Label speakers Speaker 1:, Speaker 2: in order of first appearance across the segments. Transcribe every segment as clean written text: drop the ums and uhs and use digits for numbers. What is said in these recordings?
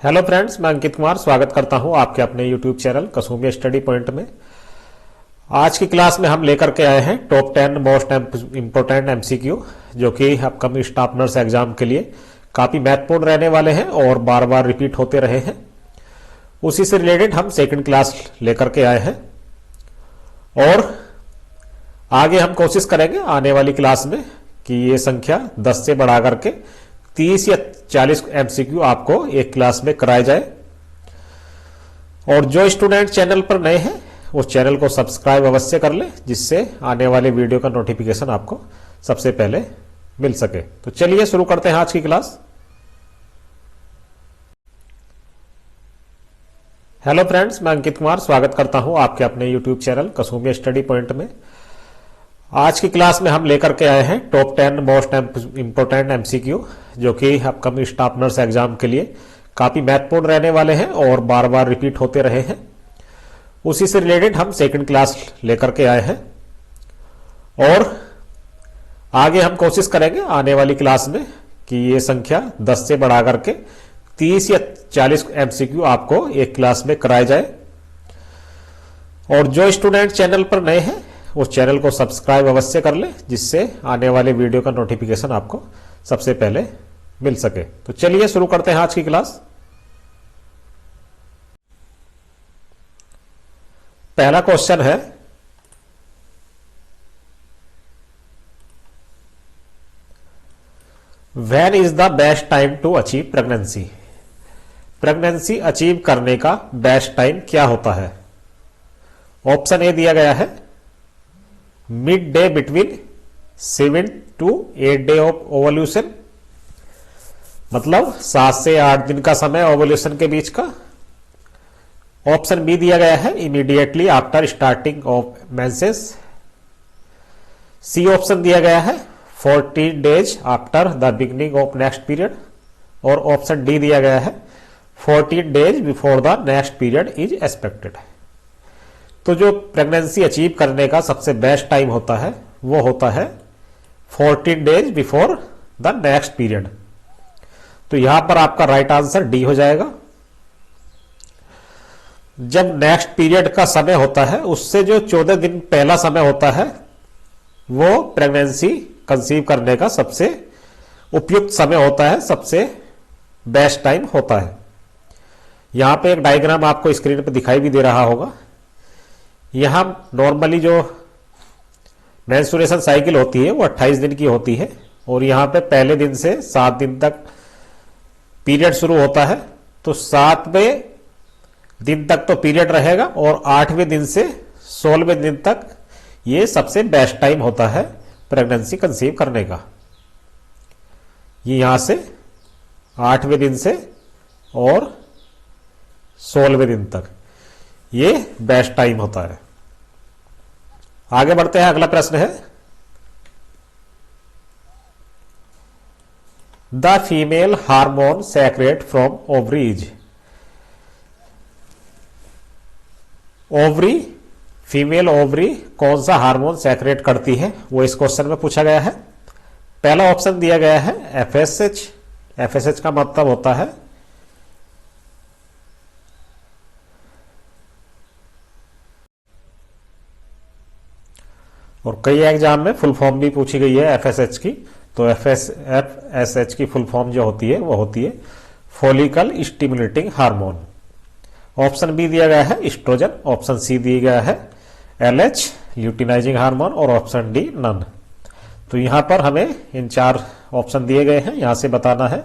Speaker 1: Hello friends, मैं अंकित कुमार स्वागत करता हूं आपके अपने यूट्यूब चैनल कसुम्बिया स्टडी पॉइंट में। आज की क्लास में हम लेकर के आए हैं टॉप 10 मोस्ट इम्पोर्टेंट एमसीक्यू, जो कि अपकमिंग स्टाफ नर्स एग्जाम के लिए काफी महत्वपूर्ण रहने वाले हैं और बार बार रिपीट होते रहे हैं। उसी से रिलेटेड हम सेकंड क्लास लेकर के आए हैं और आगे हम कोशिश करेंगे आने वाली क्लास में कि ये संख्या 10 से बढ़ा करके 30 या 40 एमसीक्यू आपको एक क्लास में कराए जाए। और जो स्टूडेंट चैनल पर नए हैं उस चैनल को सब्सक्राइब अवश्य कर ले, जिससे आने वाले वीडियो का नोटिफिकेशन आपको सबसे पहले मिल सके। तो चलिए शुरू करते हैं आज की क्लास। हेलो फ्रेंड्स, मैं अंकित कुमार स्वागत करता हूं आपके अपने यूट्यूब चैनल कसुम्बिया स्टडी पॉइंट में। आज की क्लास में हम लेकर के आए हैं टॉप 10 मोस्ट इम्पोर्टेंट एमसीक्यू, जो कि अपकमिंग स्टाफ नर्स एग्जाम के लिए काफी महत्वपूर्ण रहने वाले हैं और बार बार रिपीट होते रहे हैं। उसी से रिलेटेड हम सेकंड क्लास लेकर के आए हैं और आगे हम कोशिश करेंगे आने वाली क्लास में कि ये संख्या 10 से बढ़ा करके 30 या 40 एमसीक्यू आपको एक क्लास में कराए जाए। और जो स्टूडेंट चैनल पर नए हैं उस चैनल को सब्सक्राइब अवश्य कर ले, जिससे आने वाले वीडियो का नोटिफिकेशन आपको सबसे पहले मिल सके। तो चलिए शुरू करते हैं आज की क्लास। पहला क्वेश्चन है, when is the best time to achieve pregnancy? Pregnancy achieve करने का बेस्ट टाइम क्या होता है? ऑप्शन ए दिया गया है mid day between 7 to 8 day of ovulation, मतलब 7 से 8 दिन का समय ओवल्यूशन के बीच का। ऑप्शन बी दिया गया है immediately after starting of menses. C option दिया गया है 14 days after the beginning of next period. और ऑप्शन डी दिया गया है 14 days before the next period is expected. तो जो प्रेगनेंसी अचीव करने का सबसे बेस्ट टाइम होता है वो होता है 14 days before the next period. तो यहां पर आपका राइट आंसर डी हो जाएगा। जब नेक्स्ट पीरियड का समय होता है उससे जो 14 दिन पहला समय होता है वो प्रेगनेंसी कंसीव करने का सबसे उपयुक्त समय होता है, सबसे बेस्ट टाइम होता है। यहां पे एक डायग्राम आपको स्क्रीन पे दिखाई भी दे रहा होगा। यहां नॉर्मली जो मेंस्ट्रुएशन साइकिल होती है वो 28 दिन की होती है और यहां पे पहले दिन से 7 दिन तक पीरियड शुरू होता है। तो 7वें दिन तक तो पीरियड रहेगा और 8वें दिन से 16वें दिन तक ये सबसे बेस्ट टाइम होता है प्रेगनेंसी कंसीव करने का। ये यहां से 8वें दिन से और 16वें दिन तक ये बेस्ट टाइम होता है। आगे बढ़ते हैं, अगला प्रश्न है, the female hormone secret from ovaries. Ovary, female ovary कौन सा हार्मोन सेक्रेट करती है वो इस क्वेश्चन में पूछा गया है। पहला ऑप्शन दिया गया है एफएसएच। एफएसएच का मतलब होता है और कई एग्जाम में फुल फॉर्म भी पूछी गई है एफएसएच की। तो एफएसएच की फुल फॉर्म जो होती है वो होती है follicle stimulating hormone. Option B दिया गया है एस्ट्रोजन। ऑप्शन सी दिया गया है एलएच ल्यूटिनाइजिंग हार्मोन और ऑप्शन डी नन। तो यहां पर हमें इन 4 ऑप्शन दिए गए हैं, यहां से बताना है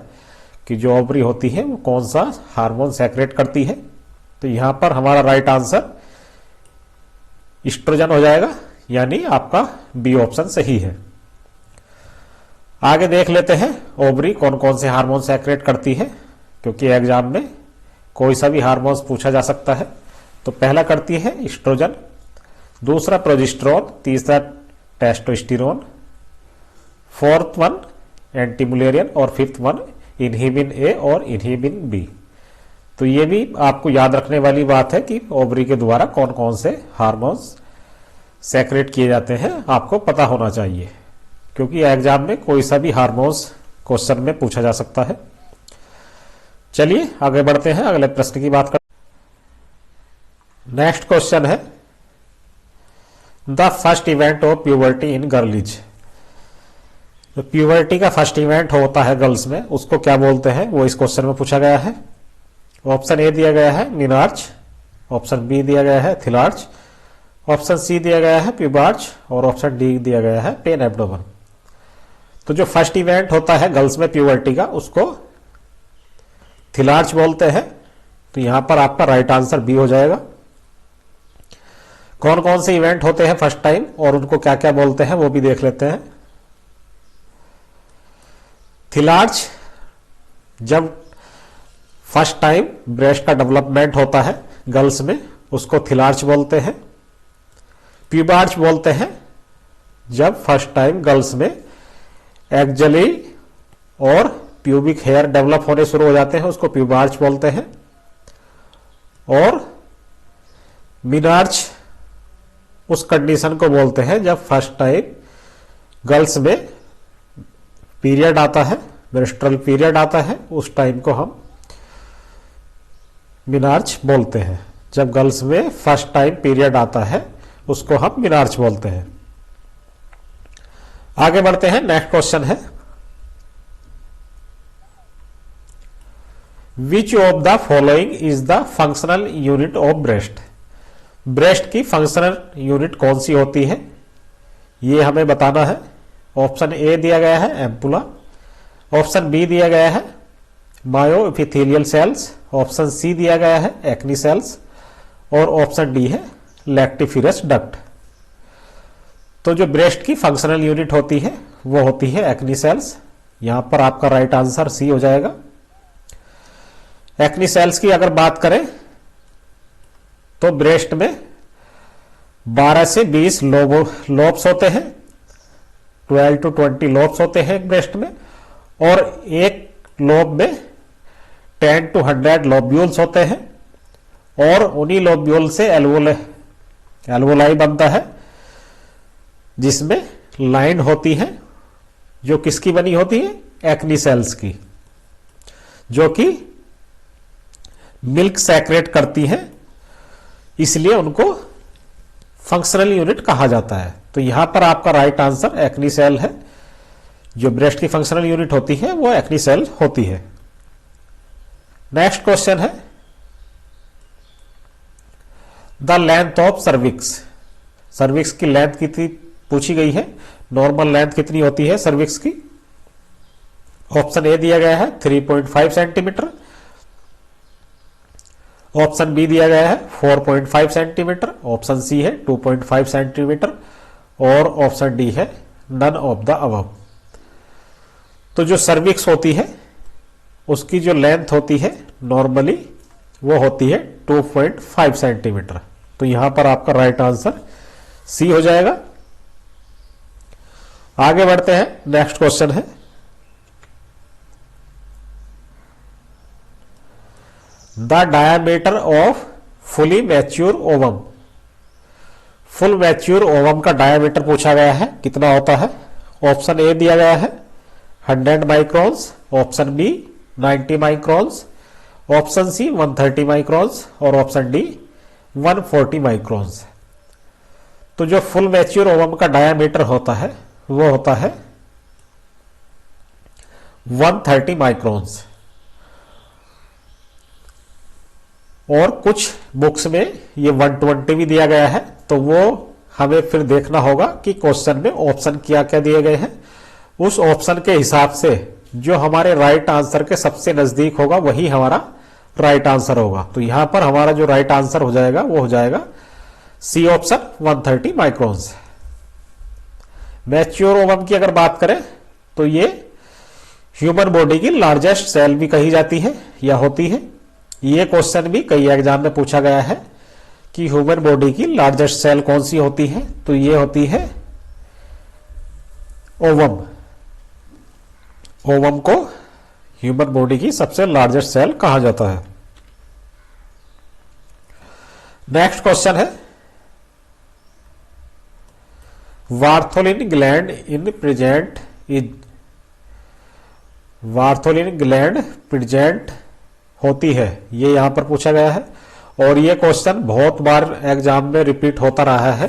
Speaker 1: कि जो ओवरी होती है वो कौन सा हार्मोन सेक्रेट करती है। तो यहां पर हमारा राइट आंसर एस्ट्रोजन हो जाएगा, यानी आपका बी ऑप्शन सही है। आगे देख लेते हैं ओवरी कौन कौन से हार्मोन सेक्रेट करती है, क्योंकि एग्जाम में कोई सा भी हार्मोन्स पूछा जा सकता है। तो पहला करती है एस्ट्रोजन, दूसरा प्रोजेस्टेरोन, तीसरा टेस्टोस्टेरोन, फोर्थ वन एंटीमुलेरियन और फिफ्थ वन इनहिबिन ए और इनहिबिन बी। तो ये भी आपको याद रखने वाली बात है कि ओवरी के द्वारा कौन कौन से हार्मोन्स सेक्रेट किए जाते हैं आपको पता होना चाहिए, क्योंकि एग्जाम में कोई सा भी हार्मोन्स क्वेश्चन में पूछा जा सकता है। चलिए आगे बढ़ते हैं, अगले प्रश्न की बात कर। नेक्स्ट क्वेश्चन है the first event of puberty in girls. तो प्यूबर्टी का फर्स्ट इवेंट होता है गर्ल्स में, उसको क्या बोलते हैं, वो इस क्वेश्चन में पूछा गया है। ऑप्शन ए दिया गया है मिनार्च, ऑप्शन बी दिया गया है थिलार्च, ऑप्शन सी दिया गया है प्यूबार्च और ऑप्शन डी दिया गया है पेन एब्डोमेन। तो जो फर्स्ट इवेंट होता है गर्ल्स में प्यूबर्टी का, उसको थिलार्च बोलते हैं। तो यहां पर आपका राइट आंसर बी हो जाएगा। कौन कौन से इवेंट होते हैं फर्स्ट टाइम और उनको क्या क्या बोलते हैं वो भी देख लेते हैं। थिलार्च जब फर्स्ट टाइम ब्रेस्ट का डेवलपमेंट होता है गर्ल्स में, उसको थिलार्च बोलते हैं। प्यूबार्च बोलते हैं जब फर्स्ट टाइम गर्ल्स में एक्जली और प्यूबिक हेयर डेवलप होने शुरू हो जाते हैं, उसको प्यूबार्च बोलते हैं। और मिनार्च उस कंडीशन को बोलते हैं जब फर्स्ट टाइम गर्ल्स में पीरियड आता है, मेंस्ट्रुअल पीरियड आता है, उस टाइम को हम मिनार्च बोलते हैं। जब गर्ल्स में फर्स्ट टाइम पीरियड आता है उसको हम मिनार्च बोलते हैं। आगे बढ़ते हैं, नेक्स्ट क्वेश्चन है which of the following is the functional unit of breast. Breast की फंक्शनल यूनिट कौन सी होती है ये हमें बताना है। ऑप्शन ए दिया गया है एम्पुला, ऑप्शन बी दिया गया है मायोएपिथेलियल सेल्स, ऑप्शन सी दिया गया है एक्नी सेल्स और ऑप्शन डी है लैक्टिफिरस डक्ट। तो जो ब्रेस्ट की फंक्शनल यूनिट होती है वो होती है एक्नी सेल्स। यहां पर आपका राइट आंसर सी हो जाएगा। एक्नी सेल्स की अगर बात करें तो ब्रेस्ट में 12 से 20 लोब्स होते हैं, 12 to 20 लोब्स होते हैं ब्रेस्ट में, और एक लोब में 10 to 100 लोब्यूल्स होते हैं। और उन्हीं लोब्यूल से एल्वोलाई बनता है जिसमें लाइन होती है, जो किसकी बनी होती है, एक्नी सेल्स की, जो कि मिल्क सेक्रेट करती है, इसलिए उनको फंक्शनल यूनिट कहा जाता है। तो यहां पर आपका राइट आंसर एक्नी सेल है। जो ब्रेस्ट की फंक्शनल यूनिट होती है वो एक्नी सेल होती है। नेक्स्ट क्वेश्चन है the length of cervix. Cervix की लेंथ कितनी पूछी गई है, नॉर्मल लेंथ कितनी होती है सर्विक्स की। ऑप्शन ए दिया गया है 3.5 सेंटीमीटर, ऑप्शन बी दिया गया है 4.5 सेंटीमीटर, ऑप्शन सी है 2.5 सेंटीमीटर और ऑप्शन डी है नन ऑफ द अबव। तो जो सर्विक्स होती है उसकी जो लेंथ होती है नॉर्मली वो होती है 2.5 सेंटीमीटर। तो यहां पर आपका राइट आंसर सी हो जाएगा। आगे बढ़ते हैं, नेक्स्ट क्वेश्चन है the diameter of fully mature ovum. Full mature ovum का डायामीटर पूछा गया है, कितना होता है। ऑप्शन ए दिया गया है 100 microns, option B 90 microns, option C 130 microns और ऑप्शन डी 140 माइक्रॉन्स। तो जो फुल मैच्योर ओवम का डायामीटर होता है वो होता है 130 माइक्रॉन्स। और कुछ बुक्स में ये 120 भी दिया गया है, तो वो हमें फिर देखना होगा कि क्वेश्चन में ऑप्शन क्या क्या दिए गए हैं। उस ऑप्शन के हिसाब से जो हमारे राइट आंसर के सबसे नजदीक होगा वही हमारा राइट आंसर होगा। तो यहां पर हमारा जो राइट आंसर हो जाएगा वो हो जाएगा C option 130 microns. Mature ovum की अगर बात करें तो ये ह्यूमन बॉडी की लार्जेस्ट सेल भी कही जाती है या होती है। ये क्वेश्चन भी कई एग्जाम में पूछा गया है कि ह्यूमन बॉडी की लार्जेस्ट सेल कौन सी होती है, तो ये होती है ओवम। ओवम को ह्यूमन बॉडी की सबसे लार्जेस्ट सेल कहा जाता है। नेक्स्ट क्वेश्चन है वार्थोलिन ग्लैंड इन प्रेजेंट होती है, ये यहां पर पूछा गया है। और ये क्वेश्चन बहुत बार एग्जाम में रिपीट होता रहा है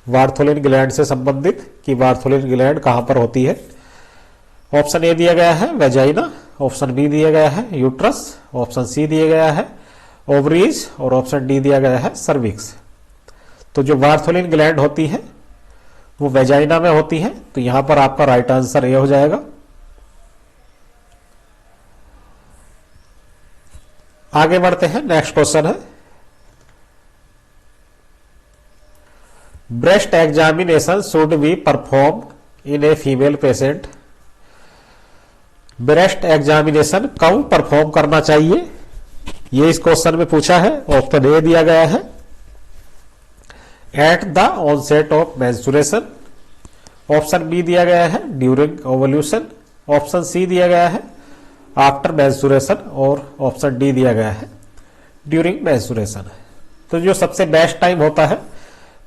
Speaker 1: बार्थोलिन ग्लैंड से संबंधित, कि बार्थोलिन ग्लैंड कहां पर होती है। ऑप्शन ए दिया गया है वेजाइना, ऑप्शन बी दिया गया है यूट्रस, ऑप्शन सी दिया गया है ओवरीज, और ऑप्शन डी दिया गया है सर्विक्स। तो जो बार्थोलिन ग्लैंड होती है वो वेजाइना में होती है, तो यहां पर आपका राइट आंसर ए हो जाएगा। आगे बढ़ते हैं, नेक्स्ट क्वेश्चन है breast examination should be perform in a female patient. Breast examination कब परफॉर्म करना चाहिए, ये इस क्वेश्चन में पूछा है। ऑप्शन ए दिया गया है at the onset of menstruation, option B दिया गया है ड्यूरिंग ओवल्यूशन, ऑप्शन सी दिया गया है आफ्टर मेंस्ट्रुएशन, और ऑप्शन डी दिया गया है ड्यूरिंग मेंस्ट्रुएशन। तो जो सबसे बेस्ट टाइम होता है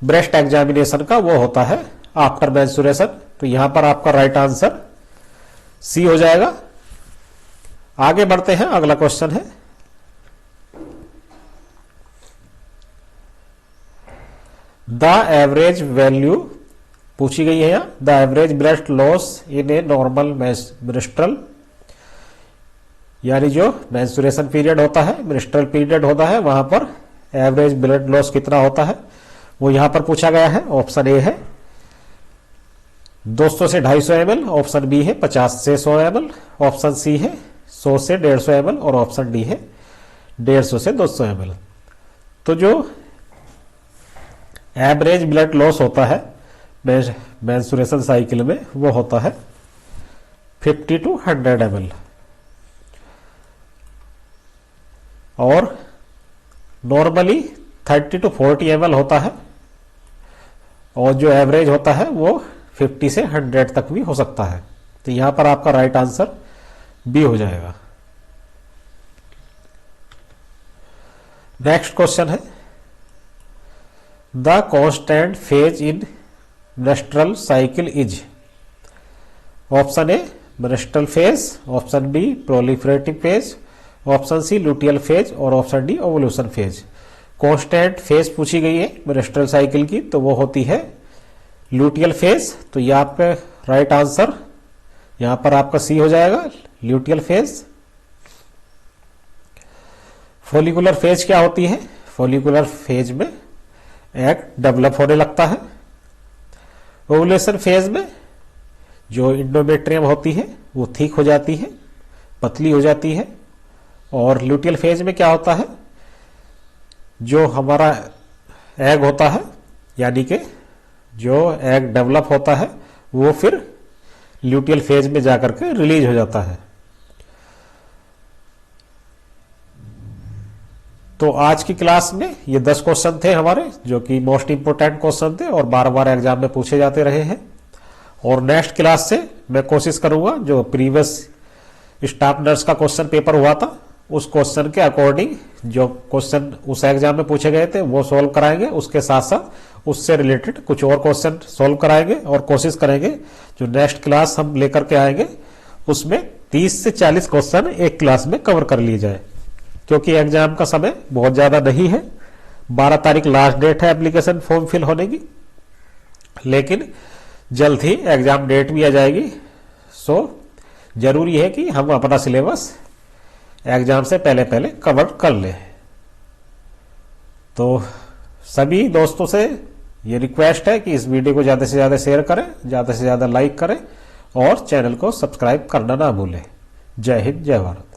Speaker 1: ब्रेस्ट एग्जामिनेशन का वो होता है आफ्टर मेंस्ट्रुएशन। तो यहां पर आपका राइट आंसर सी हो जाएगा। आगे बढ़ते हैं, अगला क्वेश्चन है द एवरेज वैल्यू पूछी गई है यहां, the average breast loss in a normal menstrual, यानी जो मेंस्ट्रुएशन पीरियड होता है, मेंस्ट्रुअल पीरियड होता है, वहां पर एवरेज ब्लड लॉस कितना होता है वो यहां पर पूछा गया है। ऑप्शन ए है 200 से 250 ml, ऑप्शन बी है 50 से 100 ml, ऑप्शन सी है 100 से 150 ml, और ऑप्शन डी है 150 से 200 ml। तो जो एवरेज ब्लड लॉस होता है मेंस्ट्रुएशन साइकिल में वो होता है 50 to 100 ml, और नॉर्मली 30 to 40 ml होता है, और जो एवरेज होता है वो 50 से 100 तक भी हो सकता है। तो यहां पर आपका राइट आंसर बी हो जाएगा। नेक्स्ट क्वेश्चन है the constant phase in menstrual cycle is, option A menstrual phase, option B proliferative phase, option C luteal phase, और option D ovulation phase. Constant phase पूछी गई है मेंस्ट्रुअल साइकिल की, तो वो होती है लुटियल फेज। तो ये आपका राइट आंसर यहां पर आपका सी हो जाएगा, लुटियल फेज। फॉलिकुलर फेज क्या होती है, फॉलिकुलर फेज में एग डेवलप होने लगता है। ओवुलेशन फेज में जो इंडोमेट्रियम होती है वो थिक हो जाती है, पतली हो जाती है। और लुटियल फेज में क्या होता है, जो हमारा एग होता है, यानी कि जो एग डेवलप होता है वो फिर ल्यूटियल फेज में जाकर के रिलीज हो जाता है। तो आज की क्लास में ये 10 क्वेश्चन थे हमारे, जो कि मोस्ट इंपोर्टेंट क्वेश्चन थे और बार बार एग्जाम में पूछे जाते रहे हैं। और नेक्स्ट क्लास से मैं कोशिश करूंगा जो प्रीवियस स्टाफ नर्स का क्वेश्चन पेपर हुआ था उस क्वेश्चन के अकॉर्डिंग जो क्वेश्चन उस एग्जाम में पूछे गए थे वो सॉल्व कराएंगे, उसके साथ साथ उससे रिलेटेड कुछ और क्वेश्चन सॉल्व कराएंगे। और कोशिश करेंगे जो नेक्स्ट क्लास हम लेकर के आएंगे उसमें 30 से 40 क्वेश्चन एक क्लास में कवर कर लिए जाए, क्योंकि एग्जाम का समय बहुत ज्यादा नहीं है। 12 तारीख लास्ट डेट है एप्लीकेशन फॉर्म फिल होने की, लेकिन जल्द ही एग्जाम डेट भी आ जाएगी। सो जरूरी है कि हम अपना सिलेबस एग्जाम से पहले पहले कवर कर लें। तो सभी दोस्तों से ये रिक्वेस्ट है कि इस वीडियो को ज्यादा से ज्यादा शेयर करें, ज्यादा से ज्यादा लाइक करें और चैनल को सब्सक्राइब करना ना भूलें। जय हिंद, जय भारत।